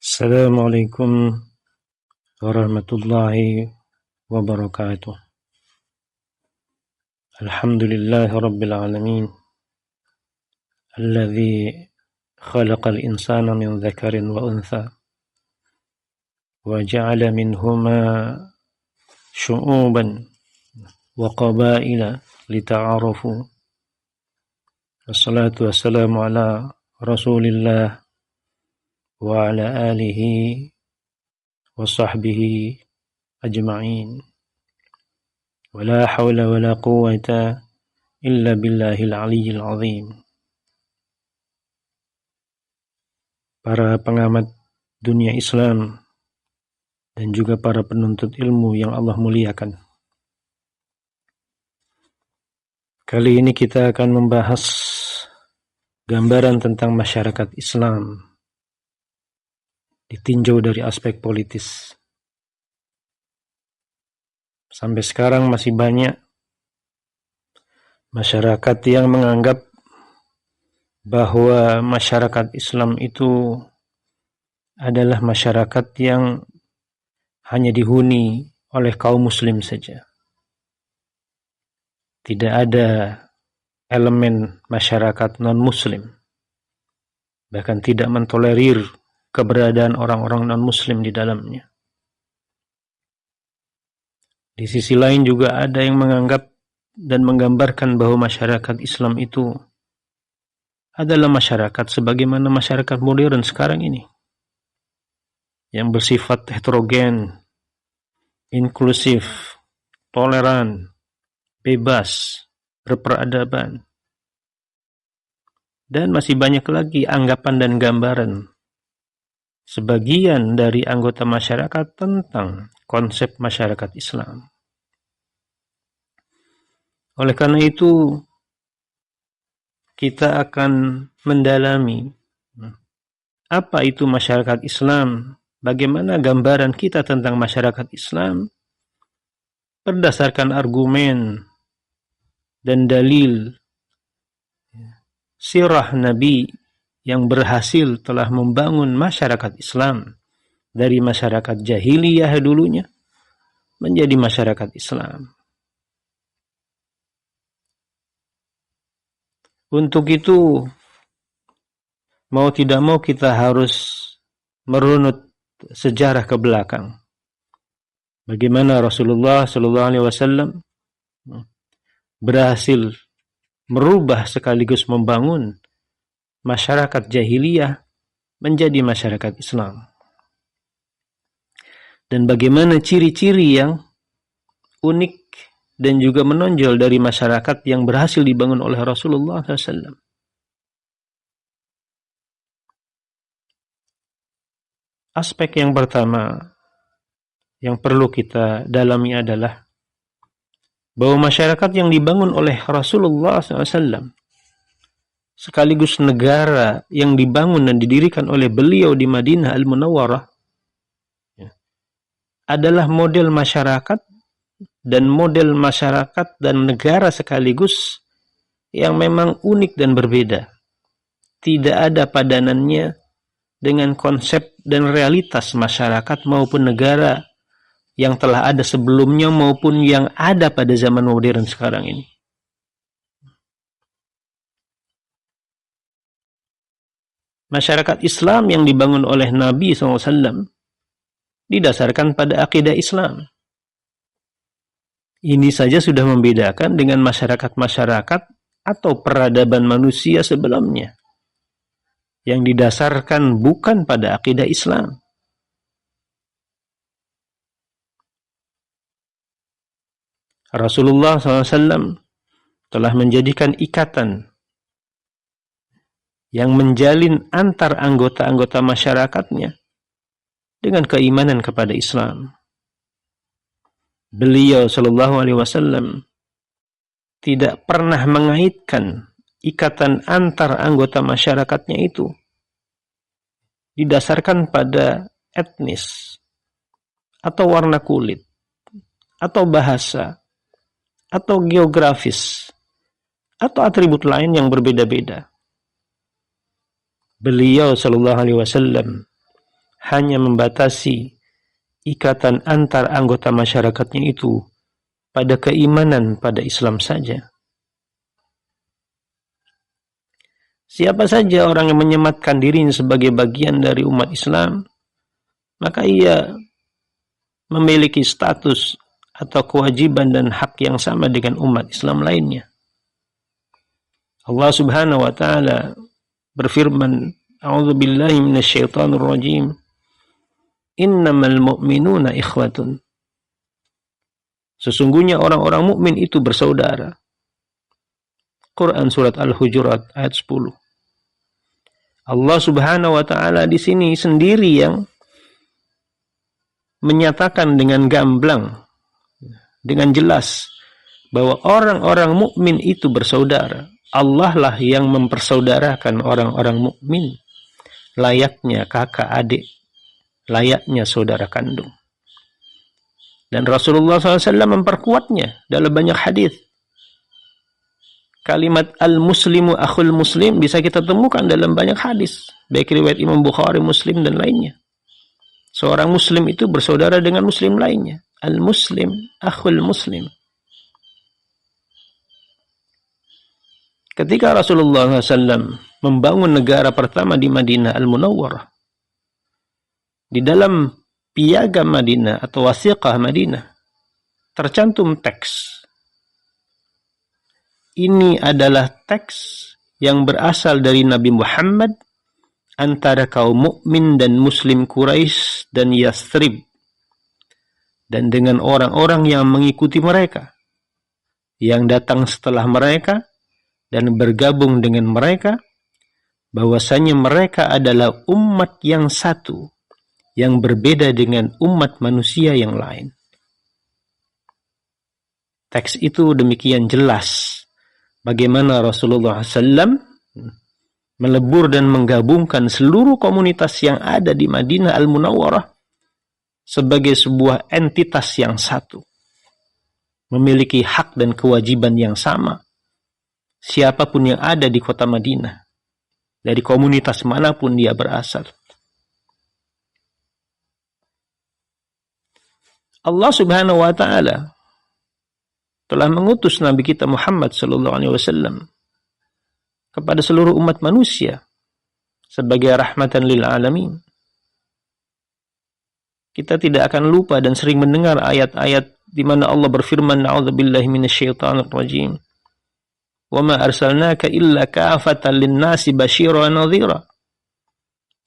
Assalamualaikum warahmatullahi wabarakatuh. Alhamdulillahi rabbil alamin. Alladzi khalaqal insana min dzakarin wa untha wa ja'ala minhuma syu'uban wa qabaila lita'arafu. Wassalatu wassalamu ala Rasulillah wa ala alihi wa sahbihi ajma'in. Wa la hawla wa la quwwata illa billahil aliyyil azim. Para pengamat dunia Islam dan juga para penuntut ilmu yang Allah muliakan. Kali ini kita akan membahas gambaran tentang masyarakat Islam ditinjau dari aspek politis. Sampai sekarang masih banyak masyarakat yang menganggap bahwa masyarakat Islam itu adalah masyarakat yang hanya dihuni oleh kaum muslim saja. Tidak ada elemen masyarakat non-muslim. Bahkan tidak mentolerir keberadaan orang-orang non-muslim di dalamnya. Di sisi lain juga ada yang menganggap dan menggambarkan bahwa masyarakat Islam itu adalah masyarakat sebagaimana masyarakat modern sekarang ini, yang bersifat heterogen, inklusif, toleran, bebas, berperadaban. Dan masih banyak lagi anggapan dan gambaran sebagian dari anggota masyarakat tentang konsep masyarakat Islam. Oleh karena itu, kita akan mendalami apa itu masyarakat Islam, bagaimana gambaran kita tentang masyarakat Islam berdasarkan argumen dan dalil sirah Nabi yang berhasil telah membangun masyarakat Islam dari masyarakat jahiliyah dulunya menjadi masyarakat Islam. Untuk itu, mau tidak mau kita harus merunut sejarah ke belakang. Bagaimana Rasulullah SAW berhasil merubah sekaligus membangun masyarakat jahiliyah menjadi masyarakat Islam. Dan bagaimana ciri-ciri yang unik dan juga menonjol dari masyarakat yang berhasil dibangun oleh Rasulullah SAW. Aspek yang pertama yang perlu kita dalami adalah bahwa masyarakat yang dibangun oleh Rasulullah SAW sekaligus negara yang dibangun dan didirikan oleh beliau di Madinah Al-Munawwarah adalah model masyarakat dan negara sekaligus yang memang unik dan berbeda. Tidak ada padanannya dengan konsep dan realitas masyarakat maupun negara yang telah ada sebelumnya maupun yang ada pada zaman modern sekarang ini. Masyarakat Islam yang dibangun oleh Nabi SAW didasarkan pada akidah Islam. Ini saja sudah membedakan dengan masyarakat-masyarakat atau peradaban manusia sebelumnya yang didasarkan bukan pada akidah Islam. Rasulullah SAW telah menjadikan ikatan yang menjalin antar anggota-anggota masyarakatnya dengan keimanan kepada Islam. Beliau SAW tidak pernah mengaitkan ikatan antar anggota masyarakatnya itu didasarkan pada etnis atau warna kulit atau bahasa atau geografis atau atribut lain yang berbeda-beda. Beliau SAW hanya membatasi ikatan antar anggota masyarakatnya itu pada keimanan pada Islam saja. Siapa saja orang yang menyematkan dirinya sebagai bagian dari umat Islam, maka ia memiliki status atau kewajiban dan hak yang sama dengan umat Islam lainnya. Allah Subhanahu wa taala berfirman, "A'udzubillahi minasyaitonir rajim. Innamal mu'minuna ikhwatun." Sesungguhnya orang-orang mukmin itu bersaudara. Quran surat Al-Hujurat ayat 10. Allah Subhanahu wa taala di sini sendiri yang menyatakan dengan gamblang, dengan jelas bahwa orang-orang mukmin itu bersaudara. Allah lah yang mempersaudarakan orang-orang mukmin layaknya kakak adik, layaknya saudara kandung. Dan Rasulullah SAW memperkuatnya dalam banyak hadis. Kalimat al-muslimu akhul muslim bisa kita temukan dalam banyak hadis, baik riwayat Imam Bukhari, Muslim, dan lainnya. Seorang muslim itu bersaudara dengan muslim lainnya. Al-muslim akhul muslim. Ketika Rasulullah SAW membangun negara pertama di Madinah Al-Munawwarah, di dalam piagam Madinah atau wasiqah Madinah tercantum teks. Ini adalah teks yang berasal dari Nabi Muhammad antara kaum mukmin dan muslim Quraisy dan Yathrib, dan dengan orang-orang yang mengikuti mereka, yang datang setelah mereka dan bergabung dengan mereka, bahwasanya mereka adalah umat yang satu, yang berbeda dengan umat manusia yang lain. Teks itu demikian jelas bagaimana Rasulullah SAW melebur dan menggabungkan seluruh komunitas yang ada di Madinah Al-Munawwarah sebagai sebuah entitas yang satu, memiliki hak dan kewajiban yang sama. Siapapun yang ada di kota Madinah, dari komunitas manapun dia berasal. Allah Subhanahu wa taala telah mengutus Nabi kita Muhammad sallallahu alaihi wasallam kepada seluruh umat manusia sebagai rahmatan lil alamin. Kita tidak akan lupa dan sering mendengar ayat-ayat di mana Allah berfirman, "A'udzubillahi minasyaitonir rajim. Wa ma arsalnaka illa kafatan lin-nasi basyiran wa nadhira.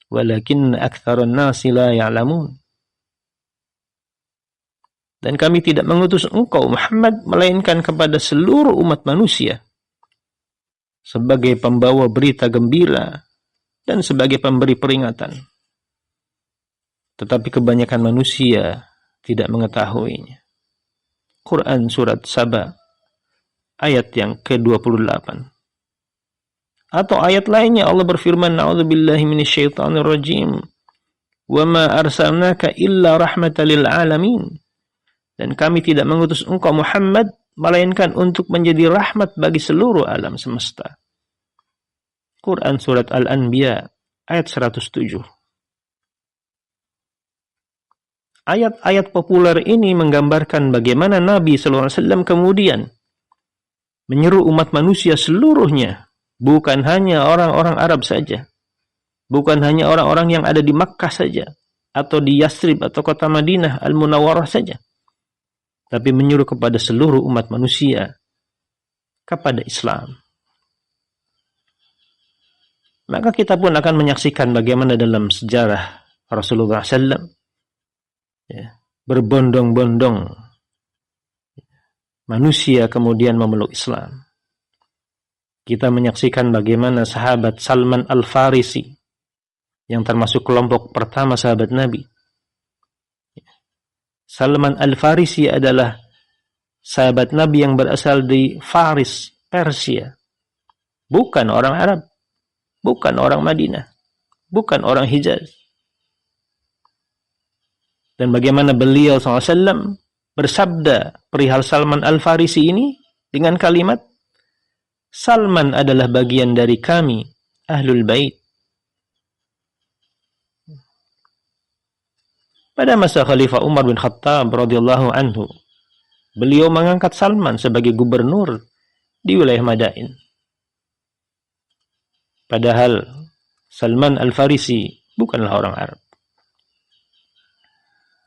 Walakinna aktsaran nasi la ya'lamun." Dan kami tidak mengutus engkau Muhammad melainkan kepada seluruh umat manusia sebagai pembawa berita gembira dan sebagai pemberi peringatan. Tetapi kebanyakan manusia tidak mengetahuinya. Quran surat Saba ayat yang ke-28. Atau ayat lainnya Allah berfirman, "A'udzubillahi minasyaitonir rajim. Wa ma arsalnaka illa rahmatan lil alamin." Dan kami tidak mengutus engkau Muhammad melainkan untuk menjadi rahmat bagi seluruh alam semesta. Quran surat Al-Anbiya ayat 107. Ayat-ayat populer ini menggambarkan bagaimana Nabi SAW kemudian menyeru umat manusia seluruhnya, bukan hanya orang-orang Arab saja, bukan hanya orang-orang yang ada di Makkah saja, atau di Yathrib atau kota Madinah Al-Munawwarah saja, tapi menyuruh kepada seluruh umat manusia kepada Islam. Maka kita pun akan menyaksikan bagaimana dalam sejarah Rasulullah SAW berbondong-bondong manusia kemudian memeluk Islam. Kita menyaksikan bagaimana sahabat Salman Al-Farisi, yang termasuk kelompok pertama sahabat Nabi. Salman Al-Farisi adalah sahabat Nabi yang berasal di Faris, Persia. Bukan orang Arab, bukan orang Madinah, bukan orang Hijaz. Dan bagaimana beliau SAW bersabda perihal Salman Al-Farisi ini dengan kalimat, "Salman adalah bagian dari kami, Ahlul Bait." Pada masa Khalifah Umar bin Khattab radhiyallahu anhu, beliau mengangkat Salman sebagai gubernur di wilayah Madain. Padahal Salman Al-Farisi bukanlah orang Arab.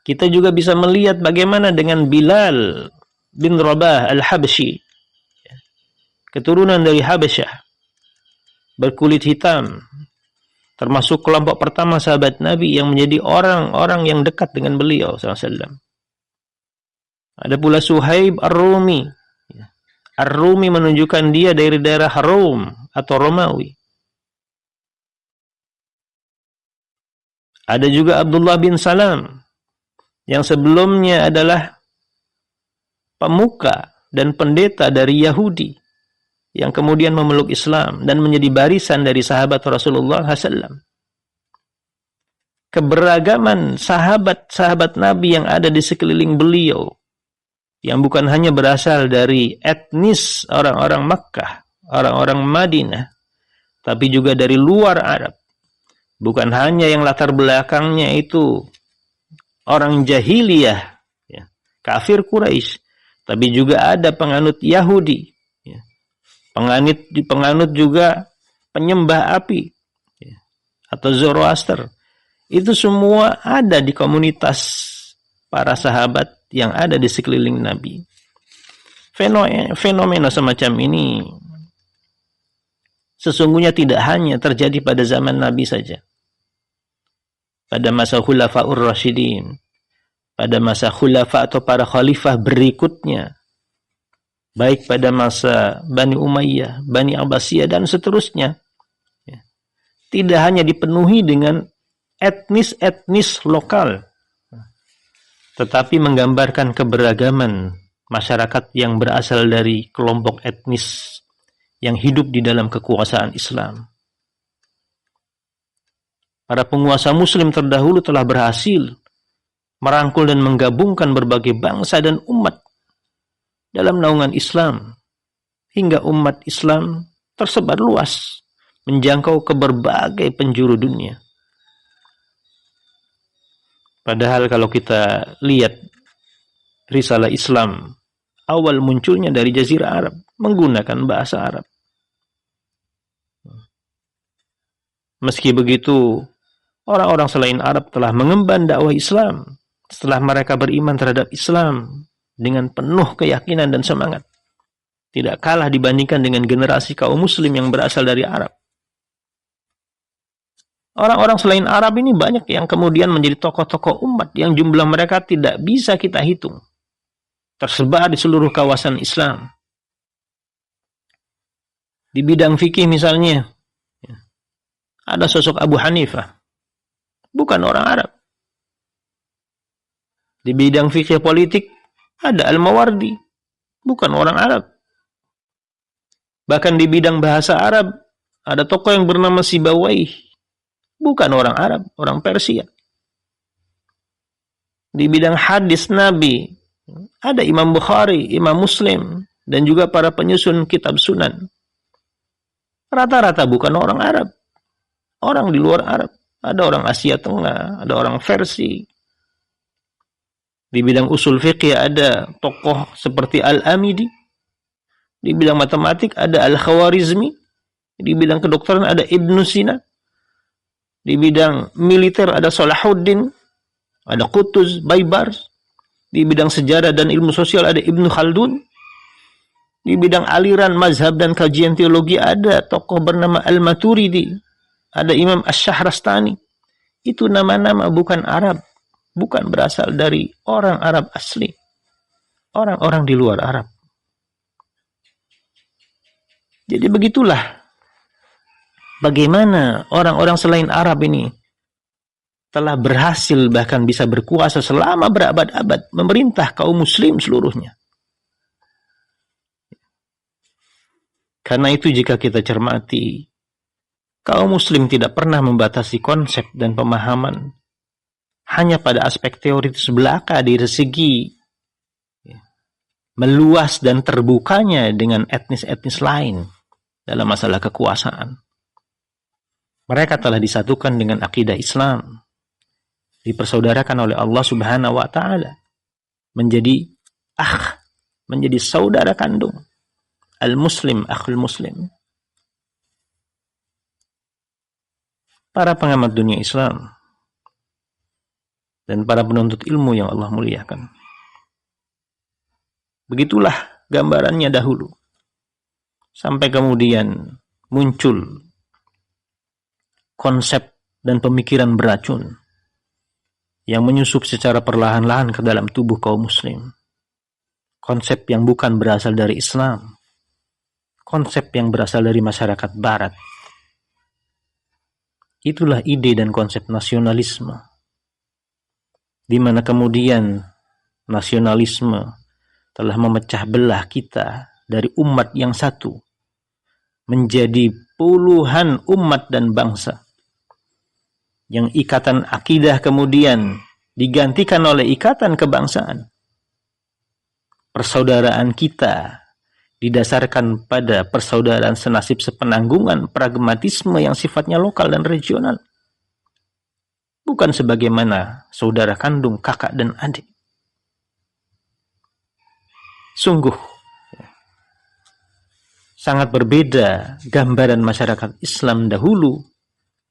Kita juga bisa melihat bagaimana dengan Bilal bin Rabah Al-Habsyi, keturunan dari Habasyah, berkulit hitam, termasuk kelompok pertama sahabat Nabi yang menjadi orang-orang yang dekat dengan beliau SAW. Ada pula Suhaib Ar-Rumi. Ar-Rumi menunjukkan dia dari daerah Rom atau Romawi. Ada juga Abdullah bin Salam, yang sebelumnya adalah pemuka dan pendeta dari Yahudi, yang kemudian memeluk Islam dan menjadi barisan dari sahabat Rasulullah SAW. Keberagaman sahabat-sahabat Nabi yang ada di sekeliling beliau, yang bukan hanya berasal dari etnis orang-orang Makkah, orang-orang Madinah, tapi juga dari luar Arab. Bukan hanya yang latar belakangnya itu orang jahiliyah, ya, kafir Quraisy, tapi juga ada penganut Yahudi, ya, penganut juga penyembah api, ya, atau Zoroaster. Itu semua ada di komunitas para sahabat yang ada di sekeliling Nabi. Fenomena semacam ini sesungguhnya tidak hanya terjadi pada zaman Nabi saja. Pada masa Khulafaur Rasyidin, pada masa khulafa atau para khalifah berikutnya, baik pada masa Bani Umayyah, Bani Abbasiyah, dan seterusnya, ya, tidak hanya dipenuhi dengan etnis-etnis lokal, tetapi menggambarkan keberagaman masyarakat yang berasal dari kelompok etnis yang hidup di dalam kekuasaan Islam. Para penguasa muslim terdahulu telah berhasil merangkul dan menggabungkan berbagai bangsa dan umat dalam naungan Islam, hingga umat Islam tersebar luas, menjangkau ke berbagai penjuru dunia. Padahal kalau kita lihat risalah Islam, awal munculnya dari Jazirah Arab, menggunakan bahasa Arab. Meski begitu, orang-orang selain Arab telah mengemban dakwah Islam setelah mereka beriman terhadap Islam dengan penuh keyakinan dan semangat, tidak kalah dibandingkan dengan generasi kaum muslim yang berasal dari Arab. Orang-orang selain Arab ini banyak yang kemudian menjadi tokoh-tokoh umat yang jumlah mereka tidak bisa kita hitung, tersebar di seluruh kawasan Islam. Di bidang fikih misalnya, ada sosok Abu Hanifah, bukan orang Arab. Di bidang fikih politik, ada Al-Mawardi, bukan orang Arab. Bahkan di bidang bahasa Arab, ada tokoh yang bernama Sibawayh, bukan orang Arab, orang Persia. Di bidang hadis Nabi, ada Imam Bukhari, Imam Muslim, dan juga para penyusun kitab sunan. Rata-rata bukan orang Arab, orang di luar Arab. Ada orang Asia Tengah, ada orang Versi. Di bidang usul fiqih ada tokoh seperti Al-Amidi. Di bidang matematik ada Al-Khawarizmi. Di bidang kedokteran ada Ibn Sina. Di bidang militer ada Salahuddin, ada Qutuz, Baybars. Di bidang sejarah dan ilmu sosial ada Ibn Khaldun. Di bidang aliran mazhab dan kajian teologi ada tokoh bernama Al-Maturidi. Ada Imam Asy-Syahrastani. Itu nama-nama bukan Arab, bukan berasal dari orang Arab asli, orang-orang di luar Arab. Jadi begitulah bagaimana orang-orang selain Arab ini telah berhasil bahkan bisa berkuasa selama berabad-abad memerintah kaum muslim seluruhnya. Karena itu jika kita cermati, kaum muslim tidak pernah membatasi konsep dan pemahaman hanya pada aspek teoritis belaka dari segi meluas dan terbukanya dengan etnis-etnis lain dalam masalah kekuasaan. Mereka telah disatukan dengan akidah Islam, dipersaudarakan oleh Allah Subhanahu wa taala, menjadi menjadi saudara kandung. Al-muslim akhul muslim. Para pengamat dunia Islam dan para penuntut ilmu yang Allah muliakan, begitulah gambarannya dahulu, sampai kemudian muncul konsep dan pemikiran beracun yang menyusup secara perlahan-lahan ke dalam tubuh kaum muslim. Konsep yang bukan berasal dari Islam, konsep yang berasal dari masyarakat barat. Itulah ide dan konsep nasionalisme, di mana kemudian nasionalisme telah memecah belah kita dari umat yang satu menjadi puluhan umat dan bangsa, yang ikatan akidah kemudian digantikan oleh ikatan kebangsaan. Persaudaraan kita didasarkan pada persaudaraan senasib sepenanggungan, pragmatisme yang sifatnya lokal dan regional. Bukan sebagaimana saudara kandung, kakak dan adik. Sungguh sangat berbeda gambaran masyarakat Islam dahulu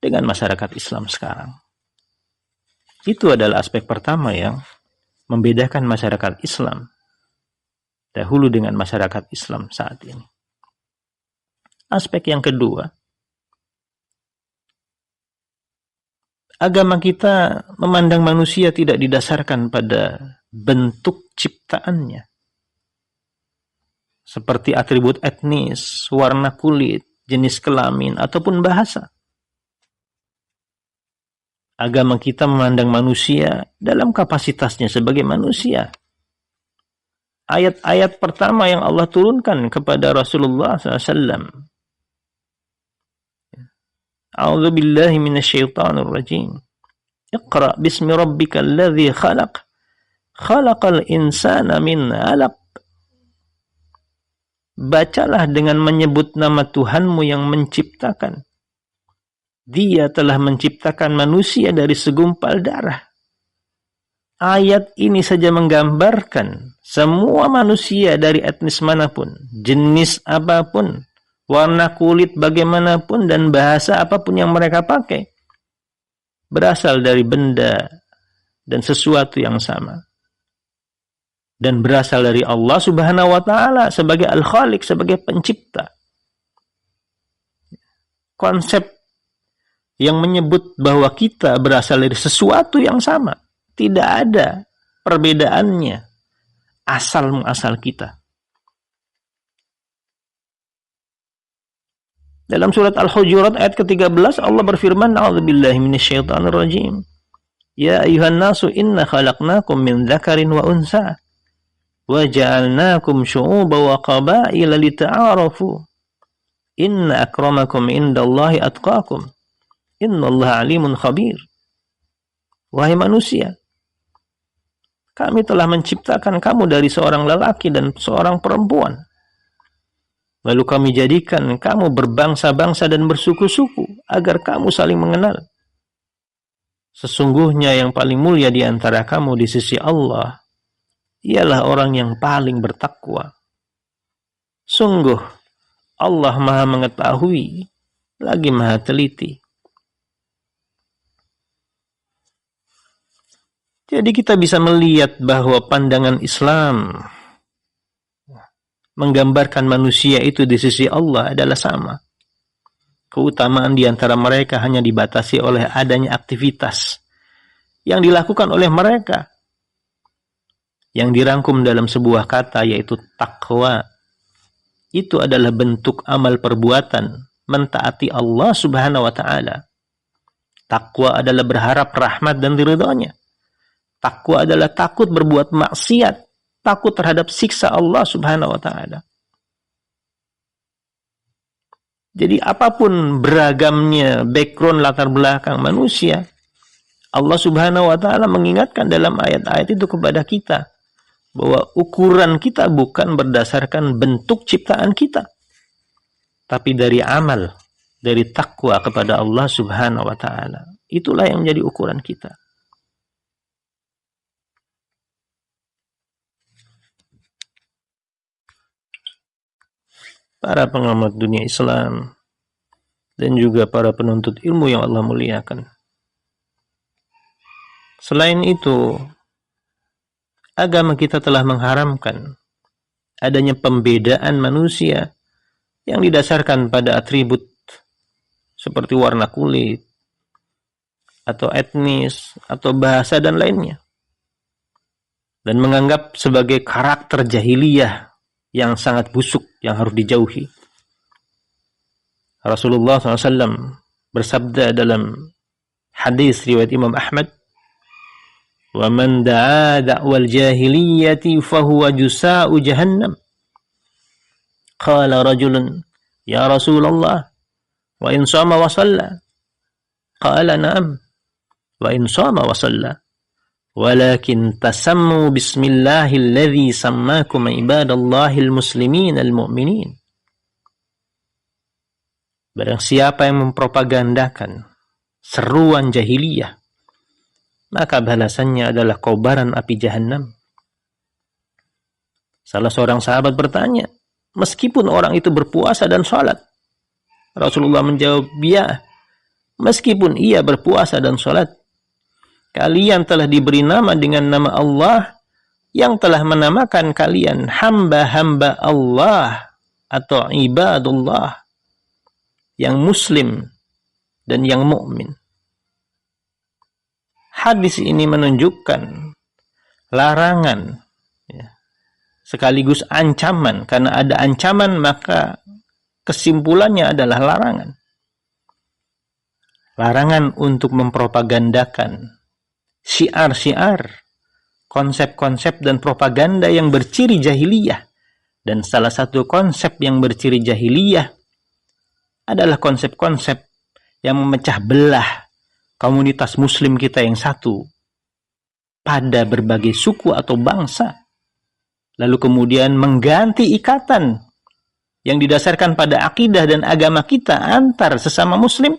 dengan masyarakat Islam sekarang. Itu adalah aspek pertama yang membedakan masyarakat Islam dahulu dengan masyarakat Islam saat ini. Aspek yang kedua, agama kita memandang manusia tidak didasarkan pada bentuk ciptaannya, seperti atribut etnis, warna kulit, jenis kelamin, ataupun bahasa. Agama kita memandang manusia dalam kapasitasnya sebagai manusia. Ayat-ayat pertama yang Allah turunkan kepada Rasulullah SAW. A'udzu billahi minasyaitonir rajim. Iqra bismi rabbikal ladzi khalaq. Khalaqal insana min 'alaq. Bacalah dengan menyebut nama Tuhanmu yang menciptakan. Dia telah menciptakan manusia dari segumpal darah. Ayat ini saja menggambarkan semua manusia dari etnis manapun, jenis apapun, warna kulit bagaimanapun, dan bahasa apapun yang mereka pakai, berasal dari benda dan sesuatu yang sama. Dan berasal dari Allah Subhanahu wa Ta'ala sebagai Al-Khaliq, sebagai pencipta. Konsep yang menyebut bahwa kita berasal dari sesuatu yang sama, tidak ada perbedaannya, asal-muasal kita. Dalam surat Al-Hujurat ayat ke-13 Allah berfirman, A'udzubillahi minasyaitonir rajim. Ya ayuhan nasu inna khalaqnakum min dzakarin wa unsa wa ja'alnakum syu'uban wa qabaila lita'arafu. Inna akramakum indallahi atqakum. Innallaha alimun khabir. Wahai manusia, kami telah menciptakan kamu dari seorang lelaki dan seorang perempuan. Lalu kami jadikan kamu berbangsa-bangsa dan bersuku-suku agar kamu saling mengenal. Sesungguhnya yang paling mulia di antara kamu di sisi Allah ialah orang yang paling bertakwa. Sungguh Allah Maha mengetahui lagi Maha teliti. Jadi kita bisa melihat bahwa pandangan Islam menggambarkan manusia itu di sisi Allah adalah sama. Keutamaan di antara mereka hanya dibatasi oleh adanya aktivitas yang dilakukan oleh mereka, yang dirangkum dalam sebuah kata, yaitu takwa. Itu adalah bentuk amal perbuatan mentaati Allah Subhanahu wa Ta'ala. Takwa adalah berharap rahmat dan ridhonya. Takwa adalah takut berbuat maksiat, takut terhadap siksa Allah Subhanahu wa Ta'ala. Jadi apapun beragamnya background latar belakang manusia, Allah Subhanahu wa Ta'ala mengingatkan dalam ayat-ayat itu kepada kita bahwa ukuran kita bukan berdasarkan bentuk ciptaan kita, tapi dari amal, dari takwa kepada Allah Subhanahu wa Ta'ala. Itulah yang menjadi ukuran kita. para pengamat dunia Islam, dan juga para penuntut ilmu yang Allah muliakan. Selain itu, agama kita telah mengharamkan adanya pembedaan manusia yang didasarkan pada atribut seperti warna kulit, atau etnis, atau bahasa, dan lainnya. Dan menganggap sebagai karakter jahiliyah yang sangat busuk yang harus dijauhi. Rasulullah SAW bersabda dalam hadis riwayat Imam Ahmad, "Wa man da'a da'wal jahiliyati fahuwa jusa'u jahannam." Qala rajulun, "Ya Rasulullah, wa in shama wa shalla?" Qala na'am, wa in shama wa shalla. Walakin tasammu bismillahilladzi sammakum ibadallahil muslimin al-mu'minin. Barang siapa yang mempropagandakan seruan jahiliyah, maka balasannya adalah kobaran api Jahannam. Salah seorang sahabat bertanya, meskipun orang itu berpuasa dan sholat? Rasulullah menjawab, ya, meskipun ia berpuasa dan sholat, kalian telah diberi nama dengan nama Allah yang telah menamakan kalian hamba-hamba Allah atau ibadullah, yang muslim dan yang mukmin. Hadis ini menunjukkan larangan, ya, sekaligus ancaman. Karena ada ancaman, maka kesimpulannya adalah larangan. Larangan untuk mempropagandakan syiar-syiar, konsep-konsep dan propaganda yang berciri jahiliyah. Dan salah satu konsep yang berciri jahiliyah adalah konsep-konsep yang memecah belah komunitas muslim kita yang satu pada berbagai suku atau bangsa, lalu kemudian mengganti ikatan yang didasarkan pada akidah dan agama kita antar sesama muslim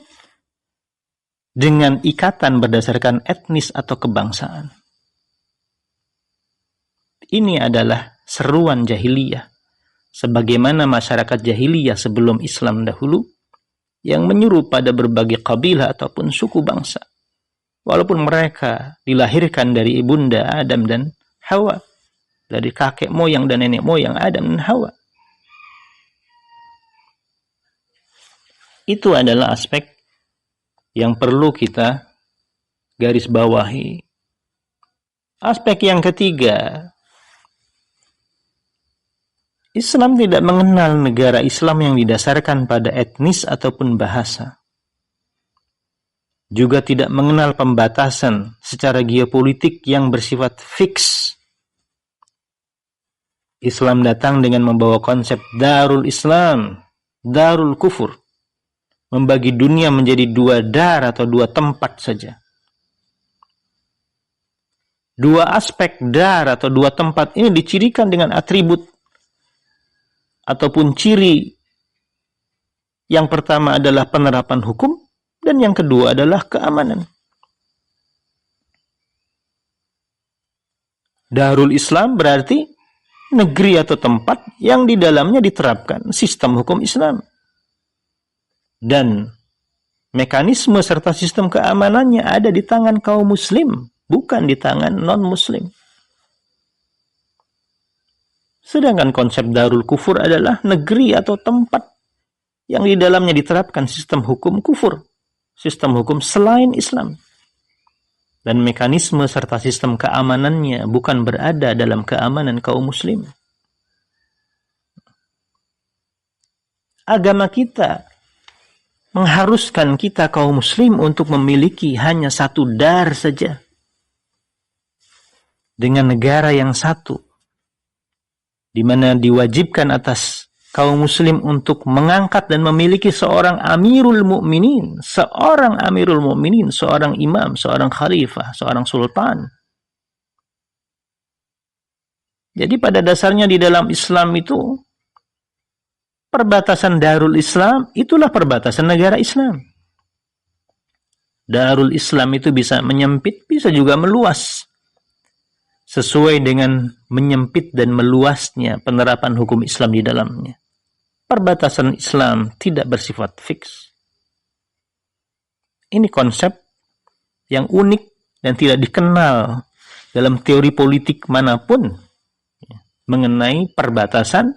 dengan ikatan berdasarkan etnis atau kebangsaan. Ini adalah seruan jahiliyah, sebagaimana masyarakat jahiliyah sebelum Islam dahulu yang menyuruh pada berbagai kabilah ataupun suku bangsa, walaupun mereka dilahirkan dari ibunda Adam dan Hawa, dari kakek moyang dan nenek moyang Adam dan Hawa. Itu adalah aspek yang perlu kita garis bawahi. Aspek yang ketiga, Islam tidak mengenal negara Islam yang didasarkan pada etnis ataupun bahasa. Juga tidak mengenal pembatasan secara geopolitik yang bersifat fix. Islam datang dengan membawa konsep Darul Islam, Darul Kufur, membagi dunia menjadi dua dar atau dua tempat saja. Dua aspek dar atau dua tempat ini dicirikan dengan atribut ataupun ciri. Yang pertama adalah penerapan hukum, dan yang kedua adalah keamanan. Darul Islam berarti negeri atau tempat yang di dalamnya diterapkan sistem hukum Islam. Dan mekanisme serta sistem keamanannya ada di tangan kaum muslim, bukan di tangan non-muslim. Sedangkan konsep Darul Kufur adalah negeri atau tempat yang di dalamnya diterapkan sistem hukum kufur, sistem hukum selain Islam. Dan mekanisme serta sistem keamanannya bukan berada dalam keamanan kaum muslim. Agama kita mengharuskan kita kaum muslim untuk memiliki hanya satu dar saja, dengan negara yang satu, di mana diwajibkan atas kaum muslim untuk mengangkat dan memiliki seorang amirul mukminin, seorang imam, seorang khalifah, seorang sultan. Jadi pada dasarnya di dalam Islam itu, perbatasan Darul Islam itulah perbatasan negara Islam. Darul Islam itu bisa menyempit, bisa juga meluas, sesuai dengan menyempit dan meluasnya penerapan hukum Islam di dalamnya. perbatasan Islam tidak bersifat fix. Ini konsep yang unik dan tidak dikenal dalam teori politik manapun mengenai perbatasan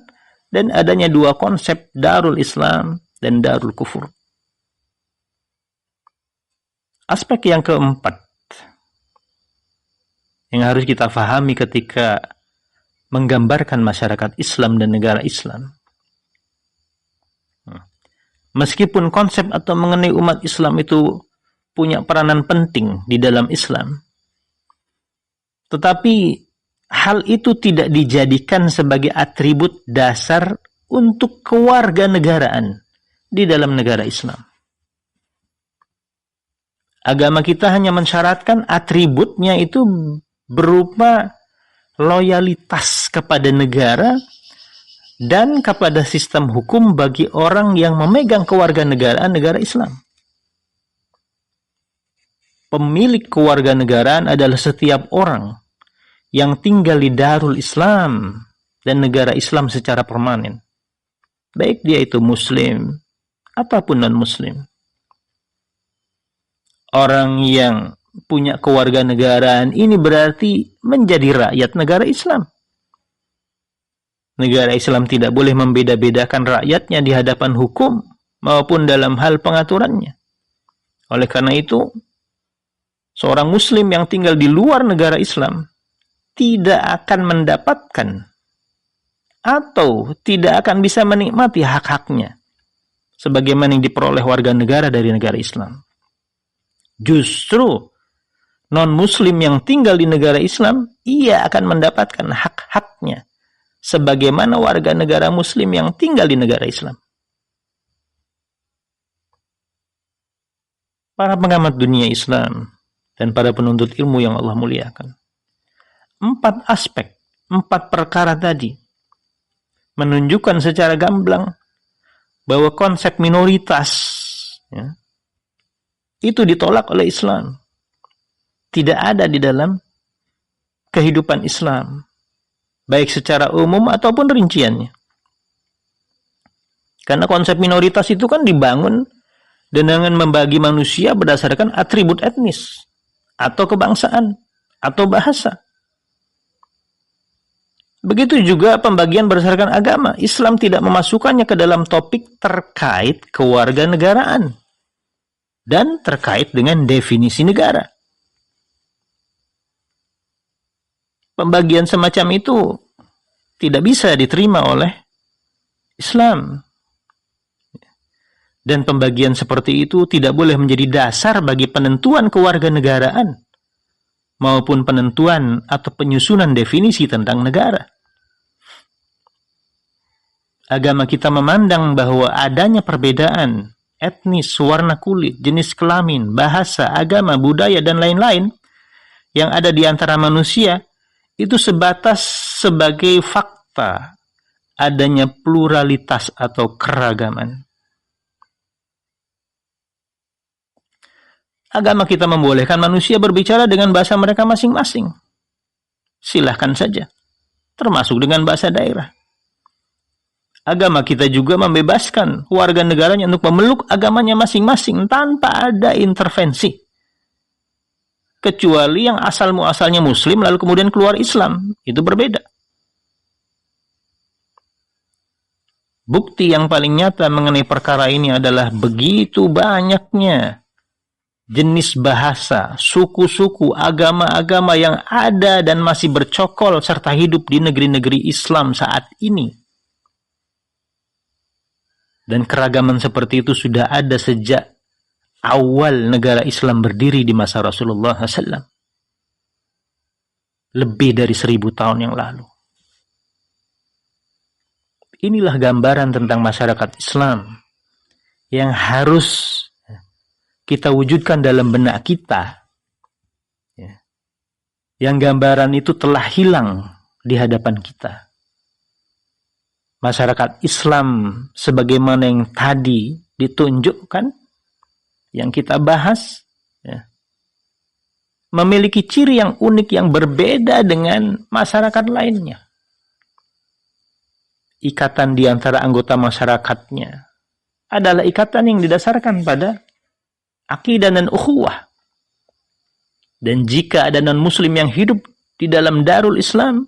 dan adanya dua konsep Darul Islam dan Darul Kufur. Aspek yang keempat yang harus kita fahami ketika menggambarkan masyarakat Islam dan negara Islam. Meskipun konsep atau mengenai umat Islam itu punya peranan penting di dalam Islam, tetapi hal itu tidak dijadikan sebagai atribut dasar untuk kewarganegaraan di dalam negara Islam. Agama kita hanya mensyaratkan atributnya itu berupa loyalitas kepada negara dan kepada sistem hukum bagi orang yang memegang kewarganegaraan negara Islam. Pemilik kewarganegaraan adalah setiap orang yang tinggal di Darul Islam dan negara Islam secara permanen, baik dia itu Muslim ataupun non-Muslim. Orang yang punya kewarganegaraan ini berarti menjadi rakyat negara Islam. Negara Islam tidak boleh membeda-bedakan rakyatnya di hadapan hukum maupun dalam hal pengaturannya. Oleh karena itu, seorang Muslim yang tinggal di luar negara Islam tidak akan mendapatkan atau tidak akan bisa menikmati hak-haknya sebagaimana yang diperoleh warga negara dari negara Islam. Justru non-Muslim yang tinggal di negara Islam, ia akan mendapatkan hak-haknya sebagaimana warga negara Muslim yang tinggal di negara Islam. Para pengamat dunia Islam dan para penuntut ilmu yang Allah muliakan, 4 aspek, 4 perkara tadi menunjukkan secara gamblang bahwa konsep minoritas itu ditolak oleh Islam. Tidak ada di dalam kehidupan Islam, baik secara umum ataupun rinciannya. Karena konsep minoritas itu kan dibangun dengan membagi manusia berdasarkan atribut etnis, atau kebangsaan, atau bahasa. Begitu juga pembagian berdasarkan agama. Islam tidak memasukkannya ke dalam topik terkait kewarganegaraan dan terkait dengan definisi negara. Pembagian semacam itu tidak bisa diterima oleh Islam. Dan pembagian seperti itu tidak boleh menjadi dasar bagi penentuan kewarganegaraan maupun penentuan atau penyusunan definisi tentang negara. Agama kita memandang bahwa adanya perbedaan etnis, warna kulit, jenis kelamin, bahasa, agama, budaya, dan lain-lain yang ada di antara manusia itu sebatas sebagai fakta adanya pluralitas atau keragaman. Agama kita membolehkan manusia berbicara dengan bahasa mereka masing-masing. Silahkan saja, termasuk dengan bahasa daerah. Agama kita juga membebaskan warga negaranya untuk memeluk agamanya masing-masing tanpa ada intervensi. Kecuali yang asal-muasalnya Muslim lalu kemudian keluar Islam, itu berbeda. Bukti yang paling nyata mengenai perkara ini adalah begitu banyaknya jenis bahasa, suku-suku, agama-agama yang ada dan masih bercokol serta hidup di negeri-negeri Islam saat ini. Dan keragaman seperti itu sudah ada sejak awal negara Islam berdiri di masa Rasulullah SAW. Lebih dari 1000 tahun yang lalu. Inilah gambaran tentang masyarakat Islam yang harus kita wujudkan dalam benak kita. Yang gambaran itu telah hilang di hadapan kita. Masyarakat Islam sebagaimana yang tadi ditunjukkan, yang kita bahas, memiliki ciri yang unik yang berbeda dengan masyarakat lainnya. ikatan di antara anggota masyarakatnya adalah ikatan yang didasarkan pada akidah dan ukhuwah. Dan jika ada non-muslim yang hidup di dalam darul Islam,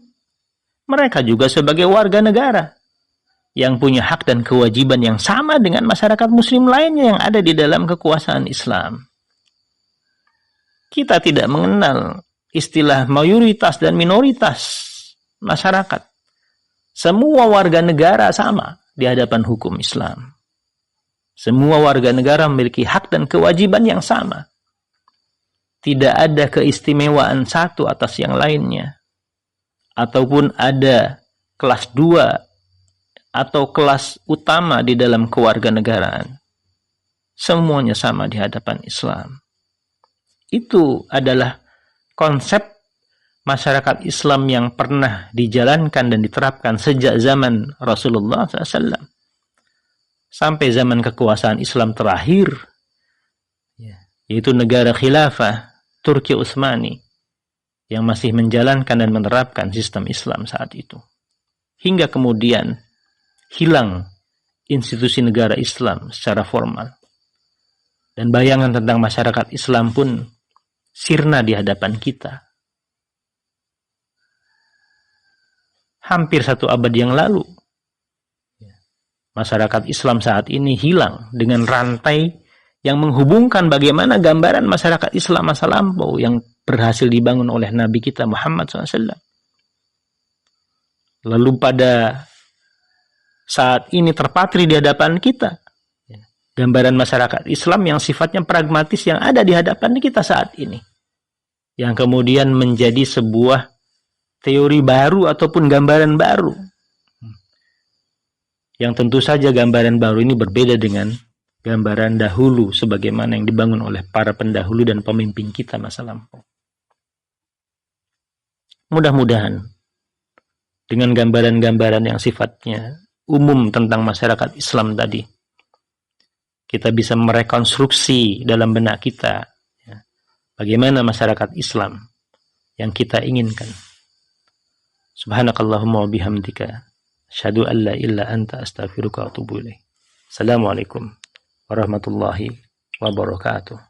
mereka juga sebagai warga negara yang punya hak dan kewajiban yang sama dengan masyarakat muslim lainnya yang ada di dalam kekuasaan Islam. Kita tidak mengenal istilah mayoritas dan minoritas masyarakat. Semua warga negara sama di hadapan hukum Islam. Semua warga negara memiliki hak dan kewajiban yang sama. Tidak ada keistimewaan satu atas yang lainnya. Ataupun ada kelas 2 atau kelas utama di dalam kewarganegaraan. Semuanya sama di hadapan Islam. Itu adalah konsep masyarakat Islam yang pernah dijalankan dan diterapkan sejak zaman Rasulullah SAW. Sampai zaman kekuasaan Islam terakhir, yaitu negara khilafah Turki Utsmani, yang masih menjalankan dan menerapkan sistem Islam saat itu. Hingga kemudian hilang institusi negara Islam secara formal. Dan bayangan tentang masyarakat Islam pun sirna di hadapan kita. Hampir 1 abad yang lalu, masyarakat Islam saat ini hilang dengan rantai yang menghubungkan bagaimana gambaran masyarakat Islam masa lampau yang berhasil dibangun oleh Nabi kita Muhammad SAW. Lalu pada saat ini terpatri di hadapan kita gambaran masyarakat Islam yang sifatnya pragmatis yang ada di hadapan kita saat ini, yang kemudian menjadi sebuah teori baru ataupun gambaran baru, yang tentu saja gambaran baru ini berbeda dengan gambaran dahulu sebagaimana yang dibangun oleh para pendahulu dan pemimpin kita masa lampau. Mudah-mudahan dengan gambaran-gambaran yang sifatnya umum tentang masyarakat Islam tadi, kita bisa merekonstruksi dalam benak kita bagaimana masyarakat Islam yang kita inginkan. Subhanakallahumma wa bihamdika asyhadu an la ilaha illa anta astaghfiruka wa atubu ilaik. Assalamualaikum warahmatullahi wabarakatuh.